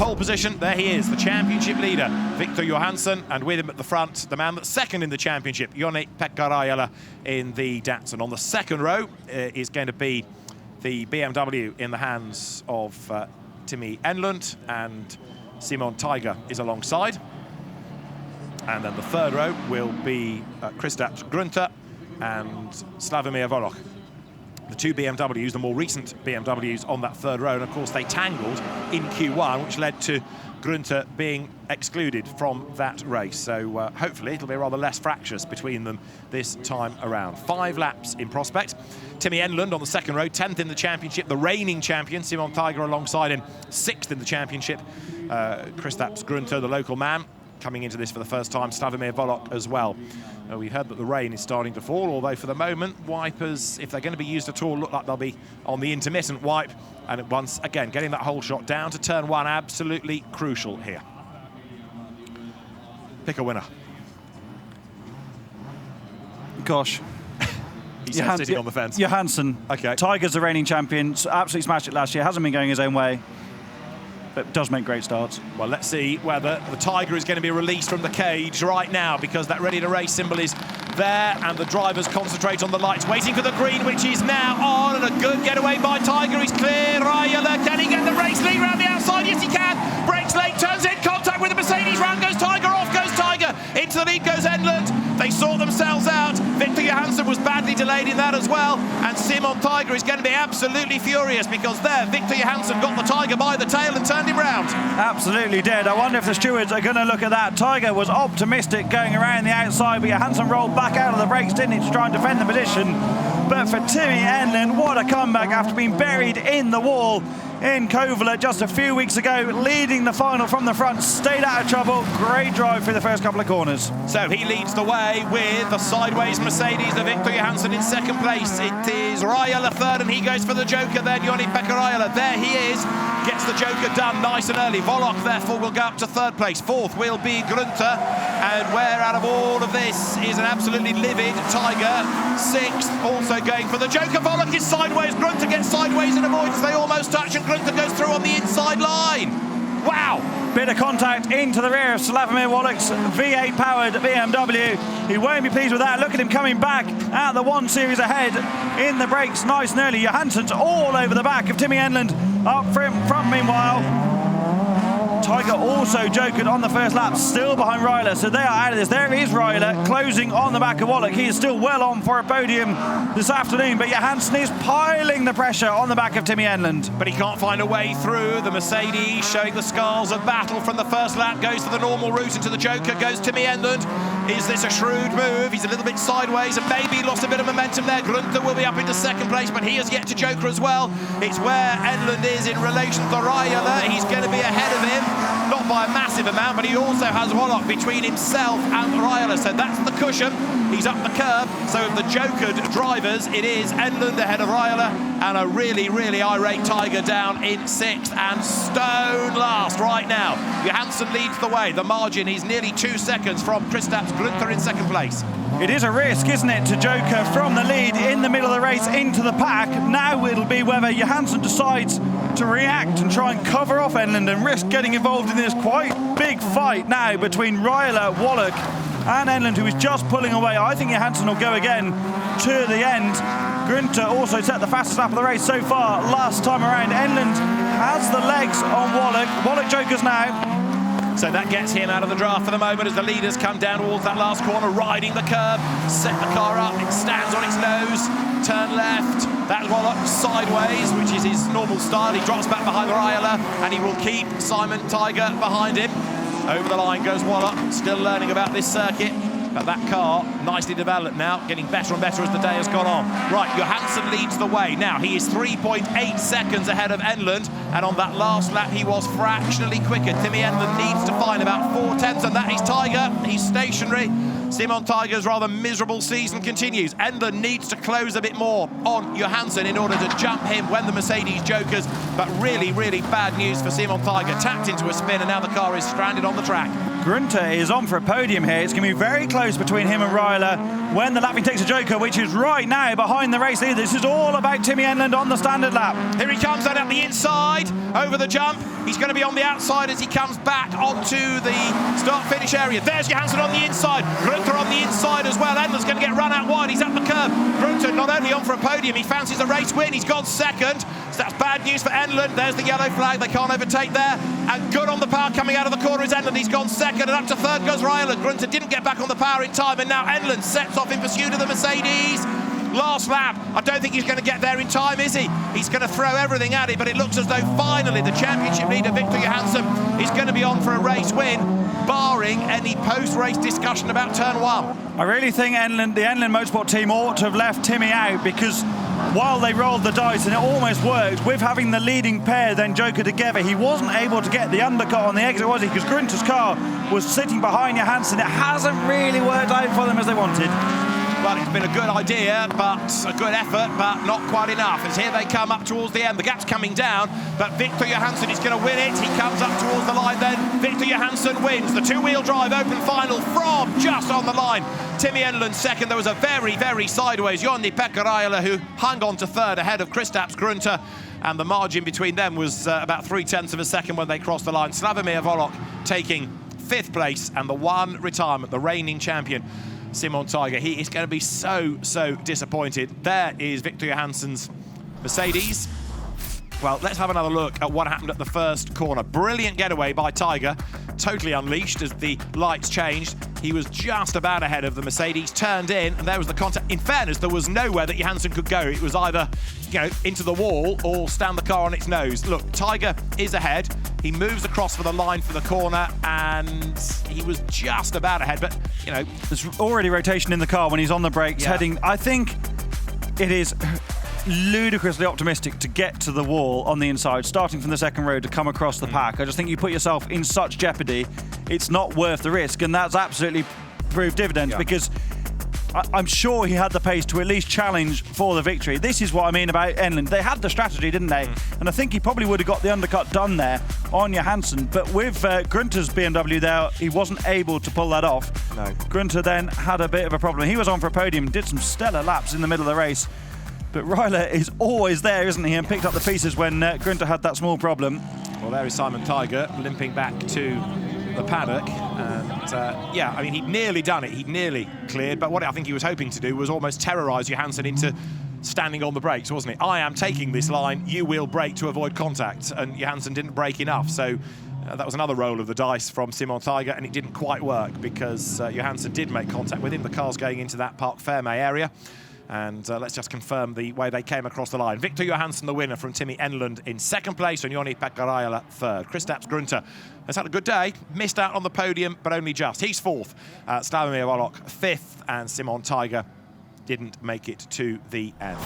pole position. There he is, the championship leader, Victor Johansson, and with him at the front, the man that's second in the championship, Joni-Pekka Raijala in the Datsun. On the second row is going to be the BMW in the hands of Timi Enlund, and Simon Tiger is alongside. And then the third row will be Kristaps Grünter and Slavomir Volok. The two BMWs, the more recent BMWs on that third row, and of course they tangled in Q1, which led to Grünter being excluded from that race. So hopefully it'll be rather less fractious between them this time around. 5 laps in prospect. Timi Enlund on the second row, 10th in the championship, the reigning champion. Simon Tiger alongside him, 6th in the championship. Kristaps Grünter, the local man, coming into this for the first time. Slavomir Volok as well. We heard that the rain is starting to fall, although for the moment, wipers, if they're going to be used at all, look like they'll be on the intermittent wipe. And once again, getting that whole shot down to turn 1, absolutely crucial here. Pick a winner. Gosh. He's sitting on the fence. Johansson. Okay. Tiger's the reigning champion. Absolutely smashed it last year. Hasn't been going his own way, but does make great starts. Well, let's see whether the Tiger is going to be released from the cage right now, because that ready to race symbol is there, and the drivers concentrate on the lights, waiting for the green, which is now on, and a good getaway by Tiger. He's clear. Raijala, can he get the race lead around the outside? Yes, he can. Brakes late, turns in, contact with the Mercedes. Round goes Tiger, off goes Tiger. Into the lead goes Enlund. They sort themselves out. Victor Johansson was badly delayed in that as well, and Simon Tiger is going to be absolutely furious, because there, Victor Johansson got the Tiger by the tail and turned him round. Absolutely did. I wonder if the stewards are going to look at that. Tiger was optimistic going around the outside, but Johansson rolled back out of the brakes, didn't he, to try and defend the position. But for Timi Enlund, what a comeback after being buried in the wall in Kouvola just a few weeks ago, leading the final from the front, stayed out of trouble. Great drive through the first couple of corners. So he leads the way with the sideways Mercedes, the Victor Johansson in second place. It is Raijala third, and he goes for the Joker then, Joni-Pekka Raijala. There he is, gets the Joker done nice and early. Volok, therefore, will go up to third place. Fourth will be Grünter, and where out of all of this is an absolutely livid Tiger. Sixth, also going for the Joker. Volok is sideways, Grünter gets sideways and avoids. They almost touch, and Grünter goes through on the inside line. Wow! Bit of contact into the rear of Slavomir Volok's V8 powered BMW. He won't be pleased with that. Look at him coming back out the 1 series ahead in the brakes, nice and early. Johansson's all over the back of Timi Enlund. Up front meanwhile, Tiger also jokered on the first lap, still behind Raijala, so they are out of this. There is Raijala closing on the back of Volok. He is still well on for a podium this afternoon, but Johansson is piling the pressure on the back of Timi Enlund. But he can't find a way through. The Mercedes, showing the scars of battle from the first lap, goes for the normal route into the Joker, goes Timi Enlund. Is this a shrewd move? He's a little bit sideways and maybe lost a bit of momentum there. Grünter will be up into second place, but he has yet to Joker as well. It's where Enlund is in relation to Raijala. He's going to be ahead of him, not by a massive amount, but he also has Volok between himself and Raijala, so that's the cushion. He's up the curb, so of the jokered drivers, it is Enlund ahead of Raijala, and a really, really irate Tiger down in 6th, and stone last right now. Johansson leads the way. The margin is nearly 2 seconds from Kristaps Grünter in second place. It is a risk, isn't it, to Joker from the lead in the middle of the race into the pack. Now it'll be whether Johansson decides to react and try and cover off Enlund and risk getting involved in this quite big fight now between Raijala, Volok and Enlund, who is just pulling away. I think Johansson will go again to the end. Grünter also set the fastest lap of the race so far last time around. Enlund has the legs on Volok. Volok jokers now. So that gets him out of the draft for the moment as the leaders come down towards that last corner, riding the curb, set the car up, it stands on its nose, turn left. That's Volok sideways, which is his normal style. He drops back behind Raijala, and he will keep Simon Tiger behind him. Over the line goes Volok, still learning about this circuit. But that car, nicely developed now, getting better and better as the day has gone on. Right, Johansson leads the way. Now, he is 3.8 seconds ahead of Enlund, and on that last lap, he was fractionally quicker. Timi Enlund needs to find about 4/10, and that is Tiger. He's stationary. Simon Tiger's rather miserable season continues. Enlund needs to close a bit more on Johansson in order to jump him when the Mercedes jokers, but really, really bad news for Simon Tiger. Tapped into a spin, and now the car is stranded on the track. Grünter is on for a podium here. It's going to be very close between him and Raijala. when the Latvian takes a joker, which is right now behind the race leader. This is all about Timmy Enland on the standard lap. Here he comes then at the inside, over the jump. He's going to be on the outside as he comes back onto the start-finish area. There's Johansson on the inside. Grunter on the inside as well. Enland's going to get run out wide. He's up the curb. Grunter not only on for a podium, he fancies a race win. He's gone second. So that's bad news for Enland. There's the yellow flag. They can't overtake there. And good on the power coming out of the corner is Enland. He's gone second, and up to third goes Ryland. Grunter didn't get back on the power in time, and now Enland sets off in pursuit of the Mercedes. Last lap. I don't think he's going to get there in time, is he? He's going to throw everything at it, but it looks as though finally the championship leader, Victor Johansson, is going to be on for a race win, barring any post-race discussion about turn one. I really think the Enland Motorsport team ought to have left Timmy out, because while they rolled the dice and it almost worked, with having the leading pair then joker together, he wasn't able to get the undercut on the exit, was he? Because Grunter's car was sitting behind Johansson. It hasn't really worked out for them as they wanted. Well, it's been a good idea, but a good effort, but not quite enough. As here they come up towards the end. The gap's coming down, but Victor Johansson is going to win it. He comes up towards the line then. Victor Johansson wins. The two-wheel drive open final from just on the line. Timmy Enland second. There was a very, very sideways Joni-Pekka Raila who hung on to third ahead of Kristaps Grunter, and the margin between them was about 0.3 of a second when they crossed the line. Slavomir Volok taking fifth place, and the one retirement, the reigning champion, Simon Tiger. He is going to be so disappointed. There is Victor Johansson's Mercedes. Well, let's have another look at what happened at the first corner. Brilliant getaway by Tiger, totally unleashed as the lights changed. He was just about ahead of the Mercedes, turned in, and there was the contact. In fairness, there was nowhere that Johansson could go. It was either, into the wall or stand the car on its nose. Look, Tiger is ahead. He moves across for the line for the corner, and he was just about ahead, but, There's already rotation in the car when he's on the brakes, heading. I think it is ludicrously optimistic to get to the wall on the inside, starting from the second row to come across the pack. I just think you put yourself in such jeopardy, it's not worth the risk, and that's absolutely proved dividends, because I'm sure he had the pace to at least challenge for the victory. This is what I mean about Enland. They had the strategy, didn't they? And I think he probably would have got the undercut done there on Johansson. But with Grunter's BMW there, he wasn't able to pull that off. No. Grunter then had a bit of a problem. He was on for a podium, did some stellar laps in the middle of the race. But Ryler is always there, isn't he? And picked up the pieces when Grunter had that small problem. Well, there is Simon Tiger limping back to the paddock, and he'd nearly done it, he'd nearly cleared, but what I think he was hoping to do was almost terrorise Johansson into standing on the brakes, wasn't it? I am taking this line, you will brake to avoid contact, and Johansson didn't brake enough, so that was another roll of the dice from Simon Tiger, and it didn't quite work because Johansson did make contact with him. The car's going into that Parc Ferme area. And let's just confirm the way they came across the line. Victor Johansson, the winner, from Timmy Enland in second place, and Joni-Pekka Raila third. Kristaps Grunter has had a good day, missed out on the podium, but only just. He's fourth. Slavomir Volok fifth, and Simon Tiger didn't make it to the end.